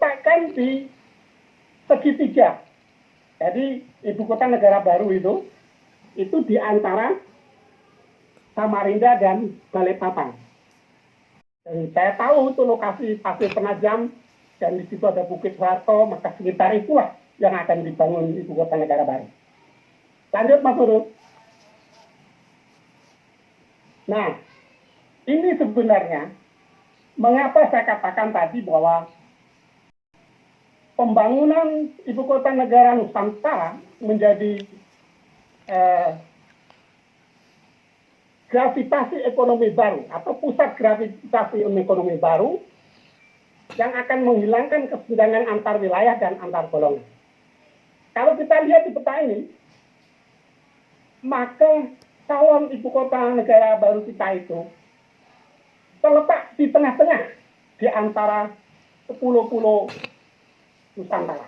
diletakkan di segitiga. Jadi ibu kota negara baru itu di antara Samarinda dan Balikpapan. Dan saya tahu itu lokasi Pasir Penajam dan di situ ada Bukit Soeharto, maka sekitar itulah yang akan dibangun ibu kota negara baru. Lanjut Mas Nurul. Nah, ini sebenarnya mengapa saya katakan tadi bahwa pembangunan ibu kota negara Nusantara menjadi gravitasi ekonomi baru atau pusat gravitasi ekonomi baru yang akan menghilangkan kesenjangan antar wilayah dan antar golongan. Kalau kita lihat di peta ini, maka calon ibu kota negara baru kita itu terletak di tengah-tengah di antara pulau-pulau Nusantara.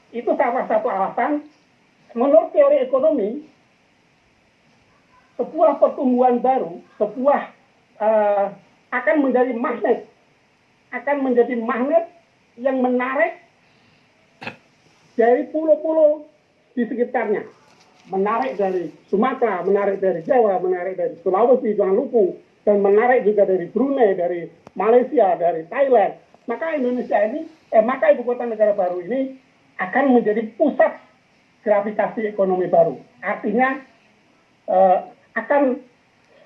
Itu salah satu alasan, menurut teori ekonomi, sebuah pertumbuhan baru, akan menjadi magnet yang menarik dari pulau-pulau di sekitarnya. Menarik dari Sumatera, menarik dari Jawa, menarik dari Sulawesi, Maluku, dan menarik juga dari Brunei, dari Malaysia, dari Thailand. Maka maka ibu kota negara baru ini akan menjadi pusat gravitasi ekonomi baru. Artinya akan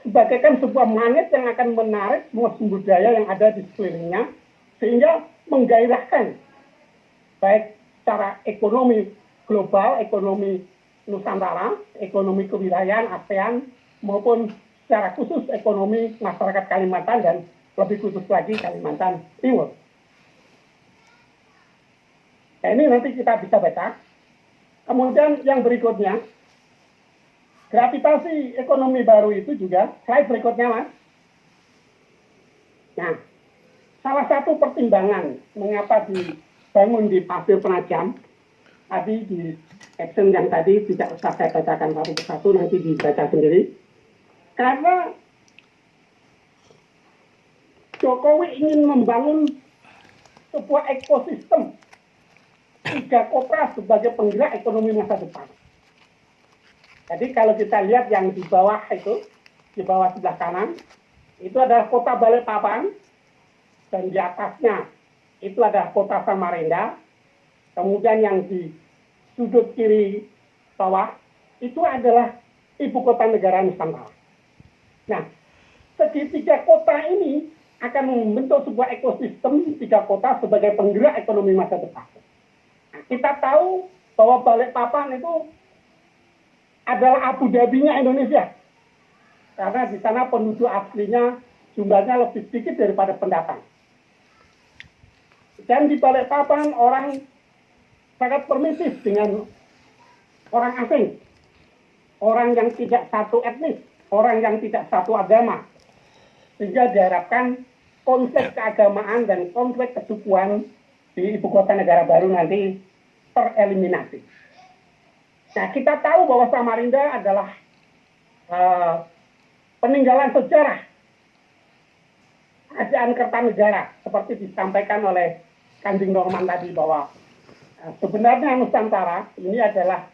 sebagaikan sebuah magnet yang akan menarik semua sumber daya yang ada di sekelilingnya, sehingga menggairahkan baik secara ekonomi global, ekonomi Nusantara, ekonomi kewilayahan ASEAN, maupun secara khusus ekonomi masyarakat Kalimantan dan lebih khusus lagi Kalimantan Timur. Nah, ini nanti kita bisa baca. Kemudian yang berikutnya, gravitasi ekonomi baru itu juga, slide berikutnya Mas. Nah, salah satu pertimbangan mengapa dibangun di Pasir Penajam, tadi di caption yang tadi tidak usah saya bacakan satu persatu, nanti dibaca sendiri. Karena Jokowi ingin membangun sebuah ekosistem 3 kota sebagai penggerak ekonomi masa depan. Jadi kalau kita lihat yang di bawah itu, di bawah sebelah kanan, itu adalah kota Balikpapan, dan di atasnya itu adalah kota Samarinda. Kemudian yang di sudut kiri bawah itu adalah ibu kota negara Nusantara. Nah, segitiga kota ini akan membentuk sebuah ekosistem 3 kota sebagai penggerak ekonomi masa depan. Nah, kita tahu bahwa Balikpapan itu adalah Abu Dhabi-nya Indonesia. Karena di sana penduduk aslinya jumlahnya lebih sedikit daripada pendatang. Dan di Balikpapan orang sangat permisif dengan orang asing. Orang yang tidak satu etnis, orang yang tidak satu agama. Sehingga diharapkan konflik keagamaan dan konflik kesukuan di ibu kota negara baru nanti tereliminasi. Nah, kita tahu bahwa Samarinda adalah peninggalan sejarah kerajaan Kertanegara, seperti disampaikan oleh Kanjeng Norman tadi, bahwa sebenarnya Nusantara ini adalah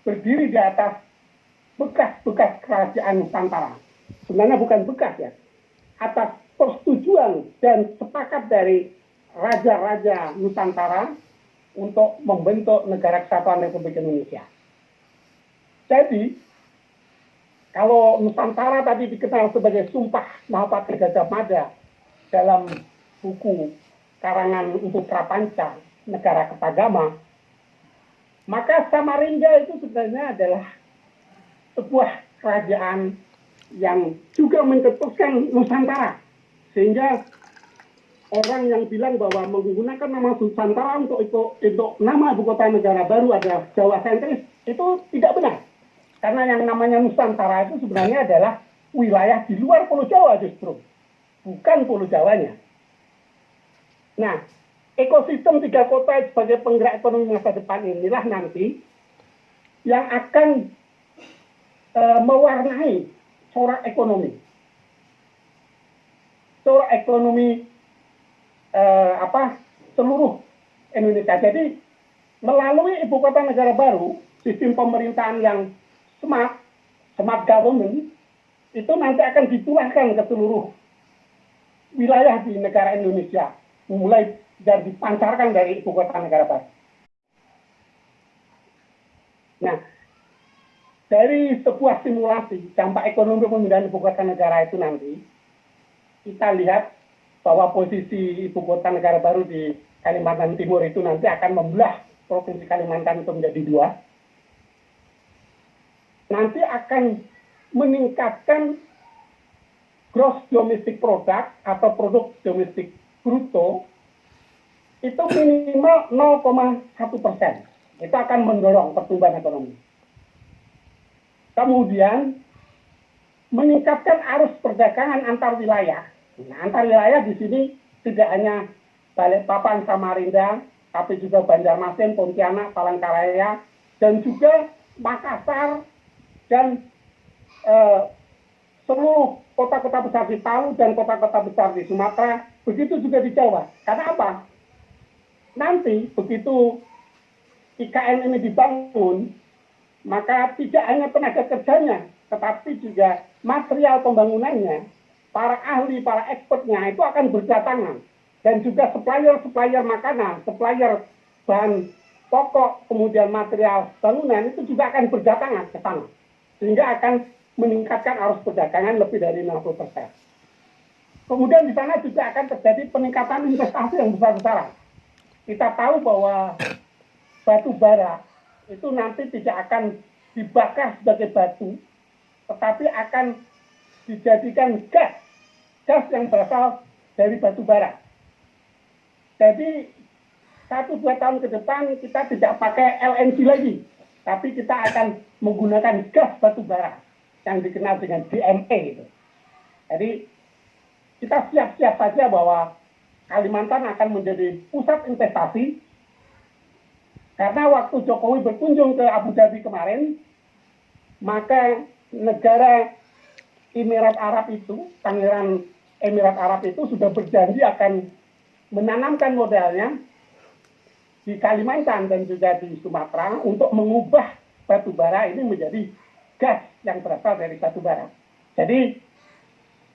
berdiri di atas bekas-bekas kerajaan Nusantara. Sebenarnya bukan bekas ya, atas persetujuan dan sepakat dari raja-raja Nusantara untuk membentuk Negara Kesatuan Republik Indonesia. Jadi, kalau Nusantara tadi dikenal sebagai Sumpah Mahapati Gajah Mada dalam buku karangan untuk Prapanca, Negara Kertagama, maka Samarinda itu sebenarnya adalah sebuah kerajaan yang juga mencetuskan Nusantara. Sehingga orang yang bilang bahwa menggunakan nama Nusantara untuk nama ibu kota negara baru adalah Jawa sentris, itu tidak benar. Karena yang namanya Nusantara itu sebenarnya adalah wilayah di luar Pulau Jawa justru, bukan Pulau Jawanya. Nah, ekosistem 3 kota sebagai penggerak ekonomi masa depan inilah nanti yang akan mewarnai corak ekonomi seluruh Indonesia. Jadi melalui ibu kota negara baru, sistem pemerintahan yang smart government itu nanti akan ditularkan ke seluruh wilayah di negara Indonesia, mulai dari dipancarkan dari ibu kota negara baru. Nah, dari sebuah simulasi dampak ekonomi pemindahan ibu kota negara itu nanti, kita lihat bahwa posisi ibu kota negara baru di Kalimantan Timur itu nanti akan membelah Provinsi Kalimantan itu menjadi dua. Nanti akan meningkatkan gross domestic product atau produk domestik bruto itu minimal 0,1%. Itu akan mendorong pertumbuhan ekonomi. Kemudian meningkatkan arus perdagangan antar wilayah. Nah, antar wilayah di sini tidak hanya Balikpapan, Samarinda, tapi juga Banjarmasin, Pontianak, Palangkaraya, dan juga Makassar, dan seluruh kota-kota besar di Palu dan kota-kota besar di Sumatera, begitu juga di Jawa. Karena apa? Nanti begitu IKN ini dibangun, maka tidak hanya tenaga kerjanya, tetapi juga material pembangunannya, para ahli, para expertnya itu akan berdatangan. Dan juga supplier makanan, supplier bahan pokok, kemudian material bangunan itu juga akan berdatangan ke sana. Sehingga akan meningkatkan arus perdagangan lebih dari 60%. Kemudian di sana juga akan terjadi peningkatan investasi yang besar-besaran. Kita tahu bahwa batu bara itu nanti tidak akan dibakar sebagai batu, tetapi akan dijadikan gas yang berasal dari batu bara. Jadi 1-2 tahun ke depan kita tidak pakai LNG lagi, tapi kita akan menggunakan gas batu bara yang dikenal dengan DME itu. Jadi kita siap-siap saja bahwa Kalimantan akan menjadi pusat investasi, karena waktu Jokowi berkunjung ke Abu Dhabi kemarin, maka negara Emirat Arab itu, Pangeran Emirat Arab itu sudah berjanji akan menanamkan modalnya di Kalimantan dan juga di Sumatera untuk mengubah batu bara ini menjadi gas yang berasal dari batu bara. Jadi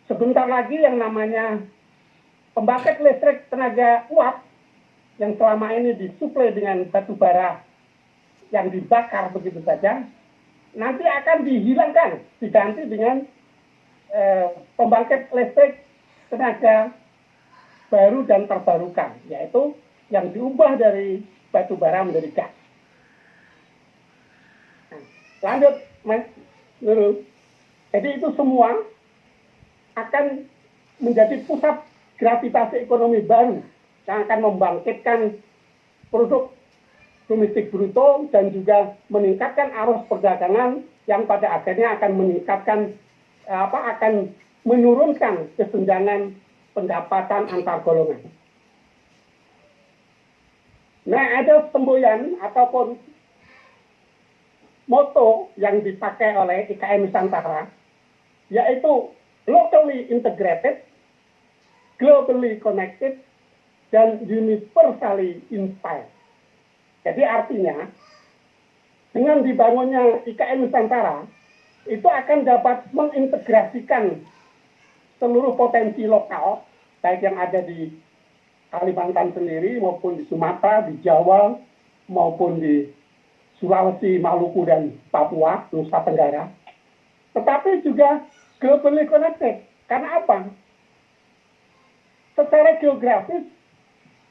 sebentar lagi yang namanya pembangkit listrik tenaga uap yang selama ini disuplai dengan batu bara yang dibakar begitu saja, nanti akan dihilangkan, diganti dengan pembangkit listrik tenaga baru dan terbarukan, yaitu yang diubah dari batu bara menjadi gas. Nah, lanjut, Mas Nurul. Jadi itu semua akan menjadi pusat gravitasi ekonomi baru yang akan membangkitkan produk domestik bruto dan juga meningkatkan arus perdagangan yang pada akhirnya akan meningkatkan akan menurunkan kesenjangan pendapatan antar golongan. Nah, ada semboyan ataupun moto yang dipakai oleh IKN Nusantara, yaitu locally integrated, globally connected, dan universally inspired. Jadi artinya, dengan dibangunnya IKN Nusantara, itu akan dapat mengintegrasikan seluruh potensi lokal, baik yang ada di Kalimantan sendiri, maupun di Sumatera, di Jawa, maupun di Sulawesi, Maluku, dan Papua, Nusa Tenggara. Tetapi juga globally connected. Karena apa? Secara geografis,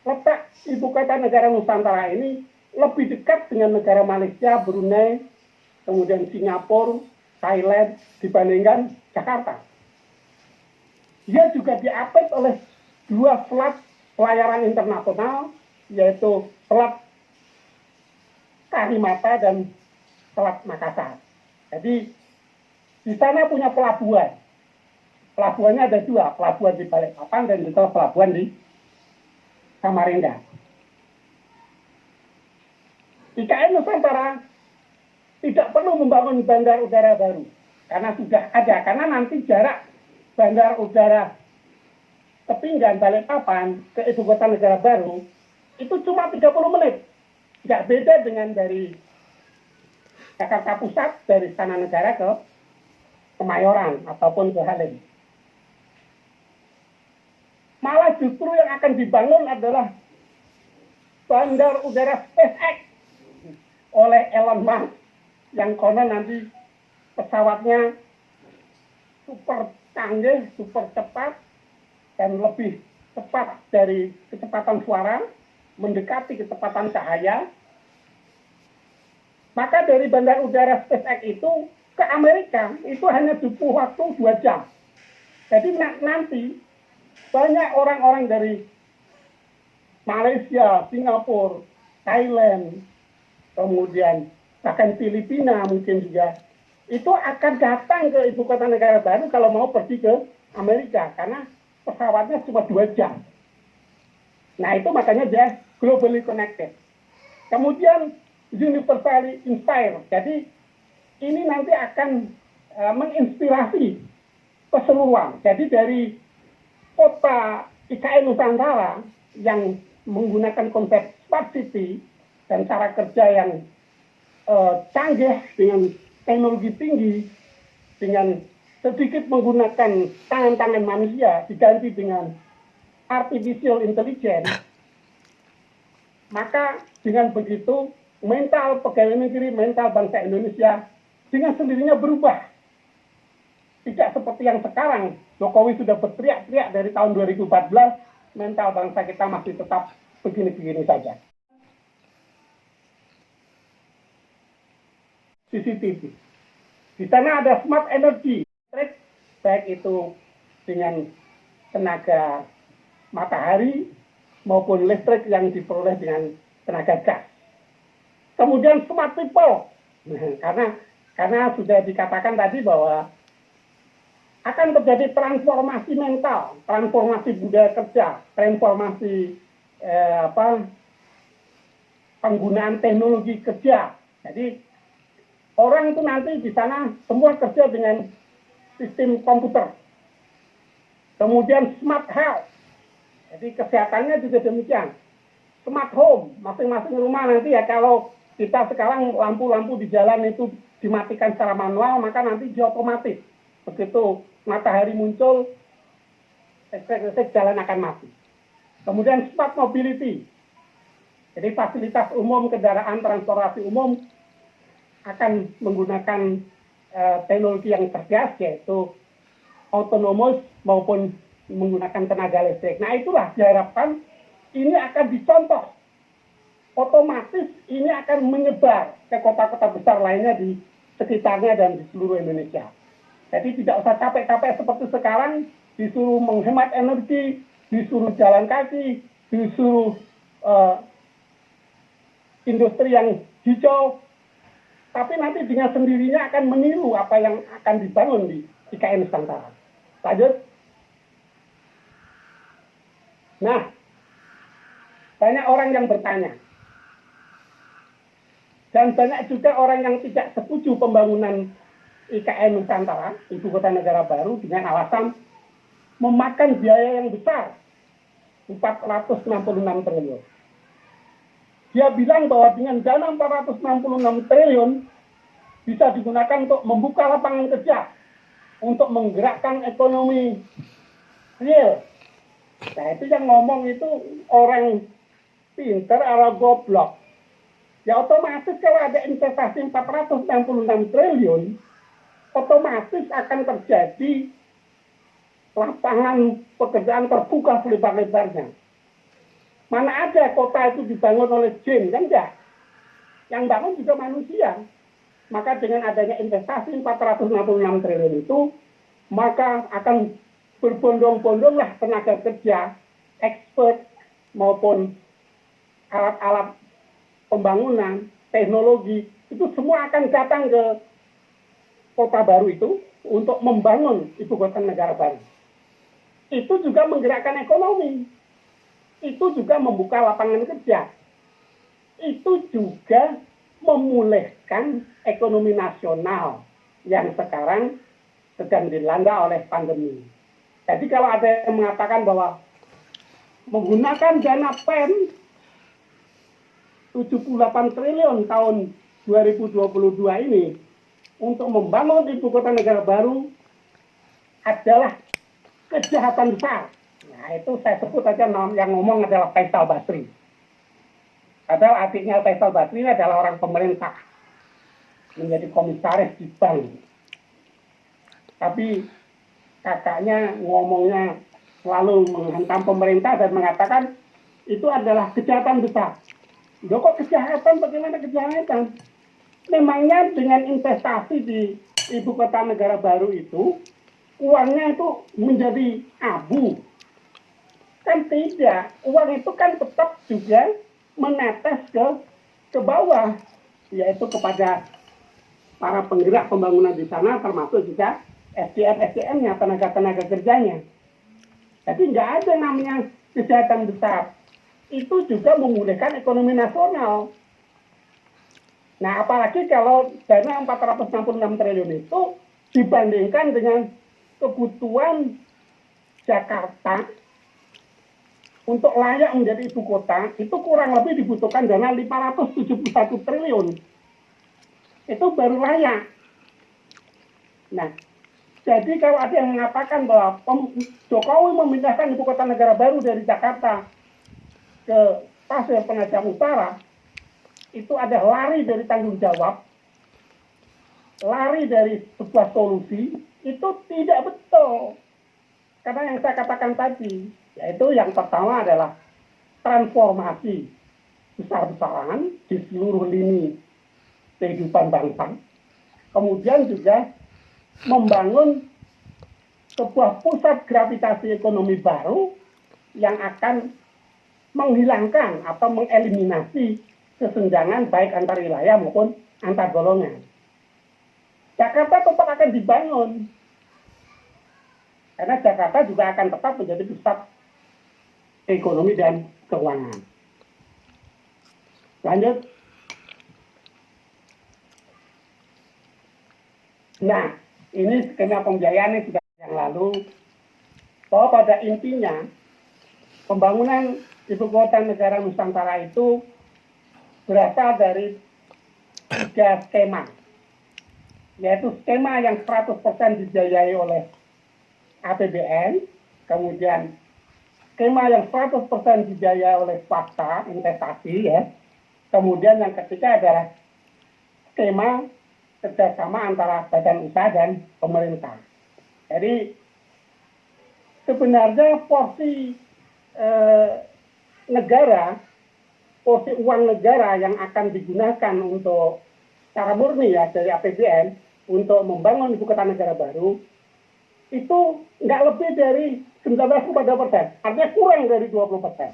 letak ibu kota negara Nusantara ini lebih dekat dengan negara Malaysia, Brunei, kemudian Singapura, Thailand, dibandingkan Jakarta. Dia juga diapit oleh 2 selat pelayaran internasional, yaitu Selat Karimata dan Selat Makassar. Jadi di sana punya pelabuhan. Pelabuhannya ada 2, pelabuhan di Balikpapan dan juga pelabuhan di Samarinda. IKN Nusantara tidak perlu membangun bandar udara baru, karena sudah ada, karena nanti jarak bandar udara Kepinggan Balikpapan ke ibu kota negara baru itu cuma 30 menit. Nggak beda dengan dari Jakarta Pusat, dari Istana Negara ke Kemayoran ataupun ke Halim. Malah justru yang akan dibangun adalah bandar udara SpaceX oleh Elon Musk yang konon nanti pesawatnya super canggih, super cepat, dan lebih cepat dari kecepatan suara, mendekati kecepatan cahaya. Maka dari bandar udara SpaceX itu ke Amerika itu hanya butuh waktu 2 jam. Jadi nanti banyak orang-orang dari Malaysia, Singapura, Thailand, kemudian bahkan Filipina mungkin juga, itu akan datang ke ibu kota negara baru kalau mau pergi ke Amerika, karena pesawatnya cuma 2 jam. Nah itu makanya dia globally connected. Kemudian universally inspired. Jadi ini nanti akan menginspirasi keseluruhan. Jadi dari kota IKN Nusantara yang menggunakan konsep smart city dan cara kerja yang canggih dengan teknologi tinggi, dengan sedikit menggunakan tangan-tangan manusia diganti dengan artificial intelligence, maka dengan begitu mental pegawai negeri, mental bangsa Indonesia dengan sendirinya berubah. Tidak seperti yang sekarang, Jokowi sudah berteriak-teriak dari tahun 2014, mental bangsa kita masih tetap begini-begini saja. CCTV. Di sana ada smart energy, baik itu dengan tenaga matahari maupun listrik yang diperoleh dengan tenaga gas. Kemudian smart people, karena sudah dikatakan tadi bahwa akan terjadi transformasi mental, transformasi budaya kerja, transformasi penggunaan teknologi kerja. Jadi orang itu nanti di sana semua kerja dengan sistem komputer. Kemudian smart health, jadi kesehatannya juga demikian. Smart home, masing-masing rumah nanti ya, kalau kita sekarang lampu-lampu di jalan itu dimatikan secara manual, maka nanti dia otomatis. Begitu matahari muncul, listrik jalan akan mati. Kemudian smart mobility, jadi fasilitas umum, kendaraan transportasi umum akan menggunakan teknologi yang cerdas, yaitu autonomous maupun menggunakan tenaga listrik. Nah itulah diharapkan ini akan dicontoh. Otomatis ini akan menyebar ke kota-kota besar lainnya di sekitarnya dan di seluruh Indonesia. Jadi tidak usah capek-capek seperti sekarang, disuruh menghemat energi, disuruh jalan kaki, disuruh industri yang hijau, tapi nanti dengan sendirinya akan meniru apa yang akan dibangun di IKN Nusantara. Lanjut. Nah, banyak orang yang bertanya, dan banyak juga orang yang tidak setuju pembangunan IKN Nusantara, ibu kota negara baru, dengan alasan memakan biaya yang besar, 466 triliun. Dia bilang bahwa dengan dana 466 triliun bisa digunakan untuk membuka lapangan kerja, untuk menggerakkan ekonomi real. Nah itu yang ngomong itu orang pinter atau goblok. Ya otomatis kalau ada investasi 466 triliun, otomatis akan terjadi lapangan pekerjaan terbuka selebar-lebarnya. Mana ada kota itu dibangun oleh jin, kan enggak? Yang bangun juga manusia. Maka dengan adanya investasi 466 triliun itu, maka akan berbondong-bondonglah tenaga kerja, expert maupun alat-alat pembangunan, teknologi, itu semua akan datang ke kota baru itu untuk membangun ibu kota negara baru. Itu juga menggerakkan ekonomi. Itu juga membuka lapangan kerja. Itu juga memulihkan ekonomi nasional yang sekarang sedang dilanda oleh pandemi. Jadi kalau ada yang mengatakan bahwa menggunakan dana PEN 78 triliun tahun 2022 ini untuk membangun ibu kota negara baru adalah kejahatan besar. Nah, itu saya sebut aja yang ngomong adalah Faisal Basri. Padahal artinya Faisal Basri adalah orang pemerintah, menjadi komisaris di bank. Tapi kakaknya ngomongnya selalu menghantam pemerintah dan mengatakan itu adalah kejahatan besar. Loh kok kejahatan? Bagaimana kejahatan? Memangnya dengan investasi di ibu kota negara baru itu, uangnya itu menjadi abu? Kan tidak. Uang itu kan tetap juga menetes ke bawah, yaitu kepada para penggerak pembangunan di sana, termasuk juga SDM-SDM-nya, tenaga-tenaga kerjanya. Jadi nggak ada namanya kejahatan besar. Itu juga memulihkan ekonomi nasional. Nah, apalagi kalau dana 466 triliun itu dibandingkan dengan kebutuhan Jakarta untuk layak menjadi ibu kota, itu kurang lebih dibutuhkan dana 571 triliun. Itu baru layak. Nah, jadi kalau ada yang mengatakan bahwa Jokowi memindahkan ibu kota negara baru dari Jakarta ke Pasir Penajam Utara, itu ada lari dari tanggung jawab, lari dari sebuah solusi, itu tidak betul. Karena yang saya katakan tadi, yaitu yang pertama adalah transformasi besar-besaran di seluruh lini kehidupan bangsa. Kemudian juga membangun sebuah pusat gravitasi ekonomi baru yang akan menghilangkan atau mengeliminasi kesenjangan baik antar wilayah maupun antar golongan. Jakarta tetap akan dibangun, karena Jakarta juga akan tetap menjadi pusat ekonomi dan keuangan. Lanjut. Nah, ini skema pembiayaan sudah yang lalu, bahwa pada intinya pembangunan ibu kota negara Nusantara itu berasal dari 3 skema, yaitu skema yang 100% dibiayai oleh APBN, kemudian skema yang 100% dibiayai oleh swasta, investasi, ya. Kemudian yang ketiga adalah skema kerjasama antara badan usaha dan pemerintah. Jadi sebenarnya porsi negara, porsi uang negara yang akan digunakan untuk secara murni ya dari APBN untuk membangun ibu kota negara baru itu nggak lebih dari 19,2%, artinya kurang dari 20%.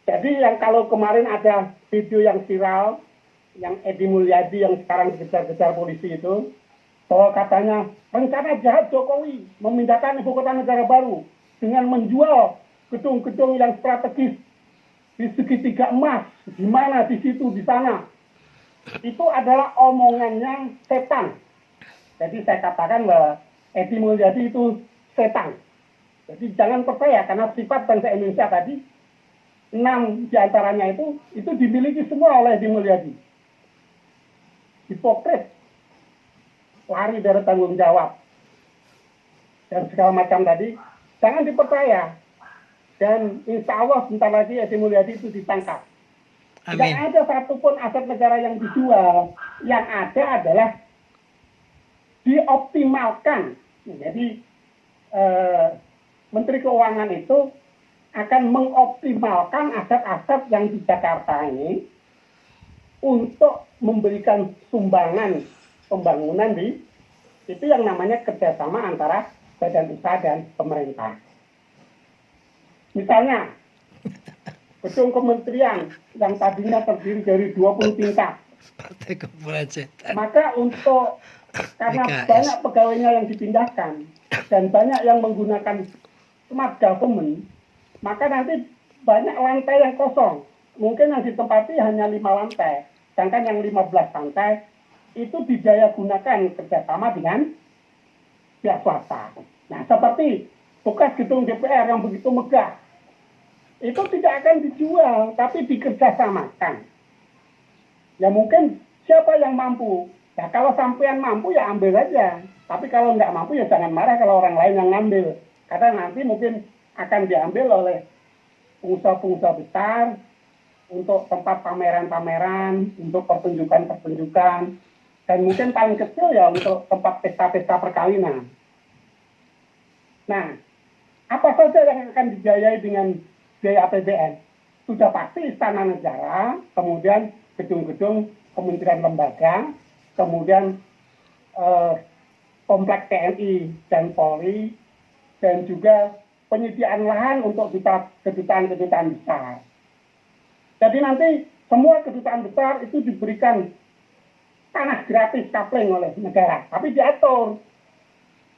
Jadi yang kalau kemarin ada video yang viral, yang Edi Mulyadi yang sekarang dikejar-kejar polisi itu, bahwa katanya rencana jahat Jokowi memindahkan ibu kota negara baru dengan menjual gedung-gedung yang strategis di segitiga emas, di mana, di situ, di sana. Itu adalah omongannya setan. Jadi saya katakan bahwa Edi Mulyadi itu setan. Jadi jangan percaya, karena sifat bangsa Indonesia tadi, 6 diantaranya itu dimiliki semua oleh Edi Mulyadi. Hipokrit, lari dari tanggung jawab, dan segala macam tadi, jangan dipercaya. Dan insya Allah sebentar lagi Edi Mulyadi itu ditangkap. Tidak ada satupun aset negara yang dijual. Yang ada adalah dioptimalkan. Jadi Menteri Keuangan itu akan mengoptimalkan aset-aset yang di Jakarta ini untuk memberikan sumbangan pembangunan di itu yang namanya kerjasama antara badan usaha dan pemerintah. Misalnya gedung kementerian yang tadinya terdiri dari 20 tingkat, maka untuk karena banyak pegawainya yang dipindahkan dan banyak yang menggunakan smart government, maka nanti banyak lantai yang kosong. Mungkin yang ditempati hanya 5 lantai, sedangkan yang 15 lantai itu didaya gunakan kerjasama dengan pihak swasta. Nah, seperti bekas gedung DPR yang begitu megah, itu tidak akan dijual, tapi dikerjasamakan. Ya mungkin siapa yang mampu. Ya kalau sampean mampu ya ambil aja. Tapi kalau nggak mampu ya jangan marah kalau orang lain yang ngambil. Karena nanti mungkin akan diambil oleh pengusaha-pengusaha besar untuk tempat pameran-pameran, untuk pertunjukan-pertunjukan, dan mungkin paling kecil ya untuk tempat pesta-pesta perkawinan. Nah, apa saja yang akan dibiayai dengan biaya APBN? Sudah pasti istana negara, kemudian gedung-gedung kementerian lembaga, kemudian kompleks TNI dan Polri, dan juga penyediaan lahan untuk kedutaan-kedutaan besar. Jadi nanti semua kedutaan besar itu diberikan tanah gratis kapling oleh negara, tapi diatur.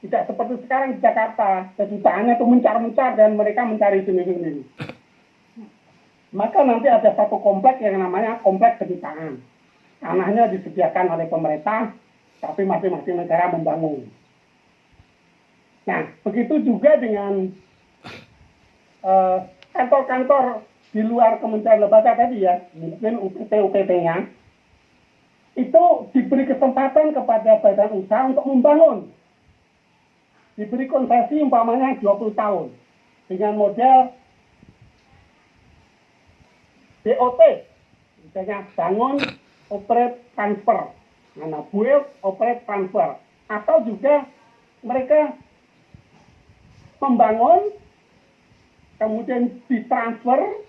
Tidak seperti sekarang di Jakarta, kedutaannya itu mencar-mencar dan mereka mencari sendiri-sendiri. Maka nanti ada satu kompleks yang namanya kompleks kedutaan. Tanahnya disediakan oleh pemerintah, tapi masing-masing negara membangun. Nah, begitu juga dengan kantor-kantor di luar kementerian lembaga tadi ya, mungkin UPT-UPT-nya, itu diberi kesempatan kepada badan usaha untuk membangun. Diberi konsesi umpamanya 20 tahun dengan model BOT, misalnya bangun, operate, transfer, build, operate, transfer, atau juga mereka membangun, kemudian ditransfer,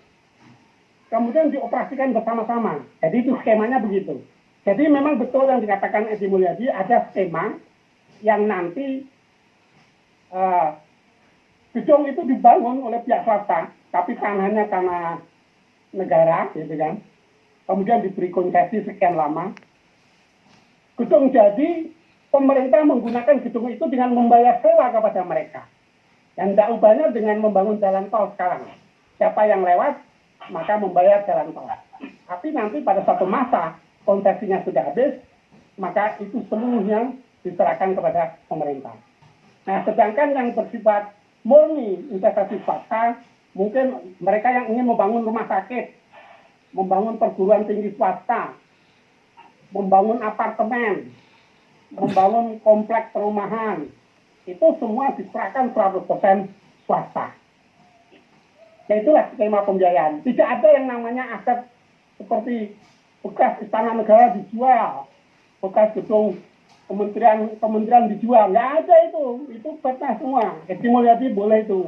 kemudian dioperasikan bersama-sama. Jadi itu skemanya begitu. Jadi memang betul yang dikatakan Edi Mulyadi, ada skema yang nanti gedung itu dibangun oleh pihak swasta, tapi tanahnya tanah negara, gitu kan. Kemudian diberi konsesi sekian lama. Gedung jadi, pemerintah menggunakan gedung itu dengan membayar sewa kepada mereka. Dan tidak ubahnya dengan membangun jalan tol sekarang. Siapa yang lewat, maka membayar jalan tol. Tapi nanti pada suatu masa, konsesinya sudah habis, maka itu seluruhnya diserahkan kepada pemerintah. Nah, sedangkan yang bersifat murni investasi swasta, mungkin mereka yang ingin membangun rumah sakit, membangun perguruan tinggi swasta, membangun apartemen, membangun kompleks perumahan, itu semua diserahkan 100% swasta. Ya itulah skema pembiayaan. Tidak ada yang namanya aset seperti bekas istana negara dijual, bekas gedung kementerian dijual, nggak ada itu betah semua. Edi Mulyadi boleh itu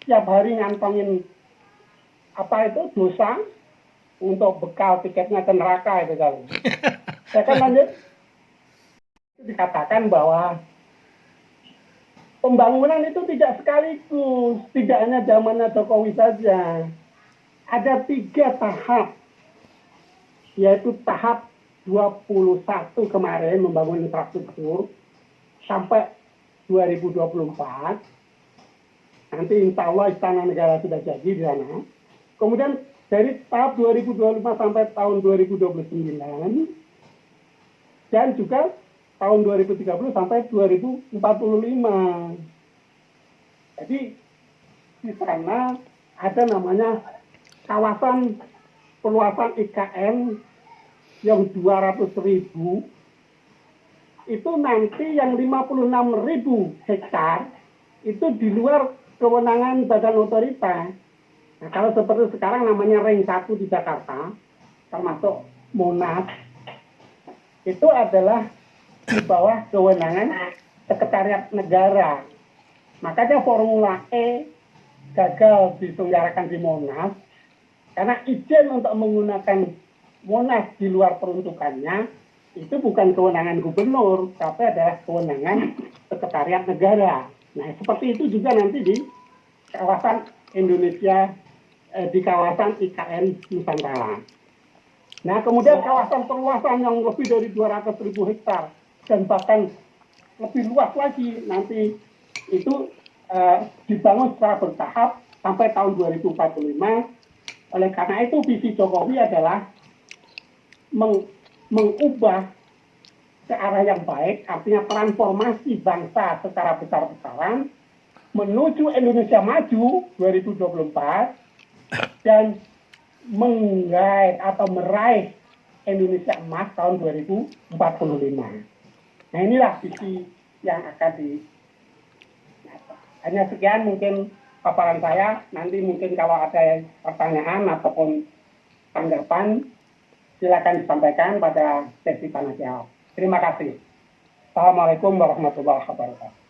tiap hari ngantongin apa itu dosa untuk bekal tiketnya ke neraka itu kali. Saya kan lanjut, dikatakan bahwa pembangunan itu tidak sekaligus, tidak hanya zamannya Jokowi saja. Ada 3 tahap, yaitu tahap 21 kemarin membangun infrastruktur sampai 2024. Nanti insya Allah istana negara sudah jadi di sana. Kemudian dari tahap 2025 sampai tahun 2029 dan juga tahun 2030 sampai 2045. Jadi di sana ada namanya kawasan perluasan IKN yang 200.000, itu nanti yang 56.000 hektar itu di luar kewenangan badan otorita. Nah, kalau seperti sekarang namanya Ring 1 di Jakarta, termasuk Monas, itu adalah di bawah kewenangan sekretariat negara. Makanya Formula E gagal diselenggarakan di Monas, karena izin untuk menggunakan Monas di luar peruntukannya itu bukan kewenangan gubernur, tapi adalah kewenangan sekretariat negara. Nah, seperti itu juga nanti di kawasan Indonesia, di kawasan IKN Nusantara. Nah, kemudian kawasan perluasan yang lebih dari 200.000 hektar dan bahkan lebih luas lagi nanti itu dibangun secara bertahap sampai tahun 2045. Oleh karena itu visi Jokowi adalah mengubah ke arah yang baik, artinya transformasi bangsa secara besar-besaran menuju Indonesia Maju 2024 dan menggait atau meraih Indonesia Emas tahun 2045. Nah inilah visi yang akan di. Hanya sekian mungkin paparan saya. Nanti mungkin kalau ada pertanyaan ataupun tanggapan silakan disampaikan pada sesi tanya jawab. Terima kasih. Assalamualaikum warahmatullahi wabarakatuh.